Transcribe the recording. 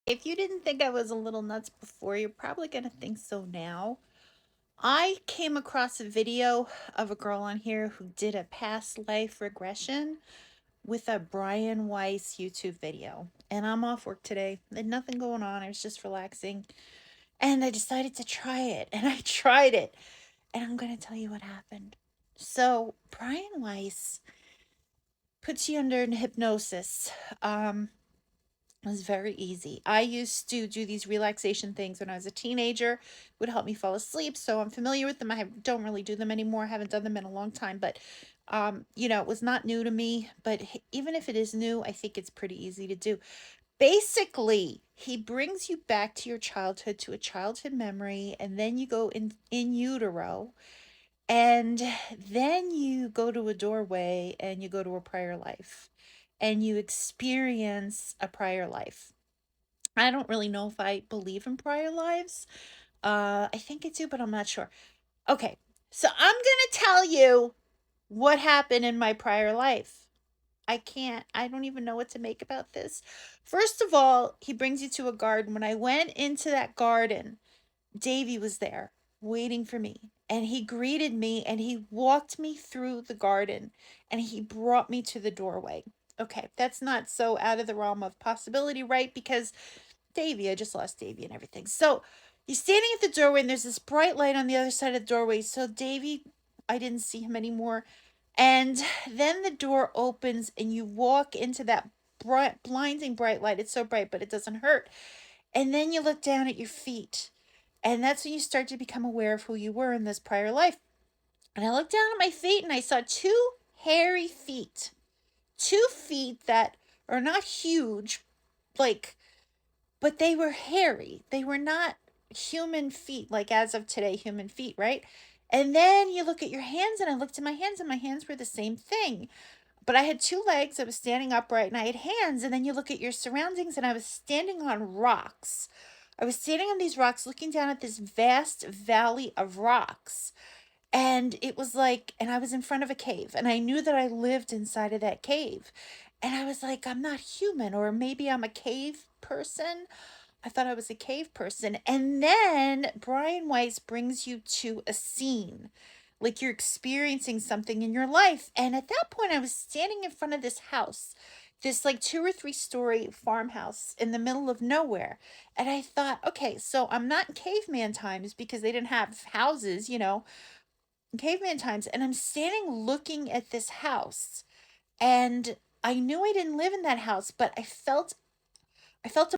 If you didn't think I was a little nuts before, you're probably going to think so now. I came across a video of a girl on here who did a past life regression with a Brian Weiss YouTube video. And I'm off work today. Had nothing going on. I was just relaxing. And I decided to try it. And I tried it. And I'm going to tell you what happened. So, Brian Weiss puts you under hypnosis. It was very easy. I used to do these relaxation things when I was a teenager. It would help me fall asleep, so I'm familiar with them. Don't really do them anymore. I haven't done them in a long time, but it was not new to me. But even if it is new, I think it's pretty easy to do. Basically, he brings you back to your childhood, to a childhood memory, and then you go in utero, and then you go to a doorway and you go to a prior life, and you experience a prior life. I don't really know if I believe in prior lives. I think I do, but I'm not sure. Okay, so I'm gonna tell you what happened in my prior life. I don't even know what to make about this. First of all, he brings you to a garden. When I went into that garden, Davy was there waiting for me. And he greeted me and he walked me through the garden and he brought me to the doorway. Okay, that's not so out of the realm of possibility, right? Because Davy, I just lost Davy and everything. So he's standing at the doorway and there's this bright light on the other side of the doorway. So Davy, I didn't see him anymore. And then the door opens and you walk into that bright, blinding bright light. It's so bright, but it doesn't hurt. And then you look down at your feet. And that's when you start to become aware of who you were in this prior life. And I looked down at my feet and I saw two hairy feet. 2 feet that are not huge, like, but they were hairy. They were not human feet, like as of today, human feet, right? And then you look at your hands, and I looked at my hands, and my hands were the same thing. But I had 2 legs, I was standing upright, and I had hands. And then you look at your surroundings, and I was standing on rocks. I was standing on these rocks looking down at this vast valley of rocks. And it was like, and I was in front of a cave, and I knew that I lived inside of that cave. And I was like, I'm not human, or maybe I'm a cave person. I thought I was a cave person. And then Brian Weiss brings you to a scene, like you're experiencing something in your life. And at that point, I was standing in front of this house, this like 2 or 3 story farmhouse in the middle of nowhere. And I thought, okay, so I'm not in caveman times because they didn't have houses, in caveman times. And I'm standing looking at this house. And I knew I didn't live in that house, but I felt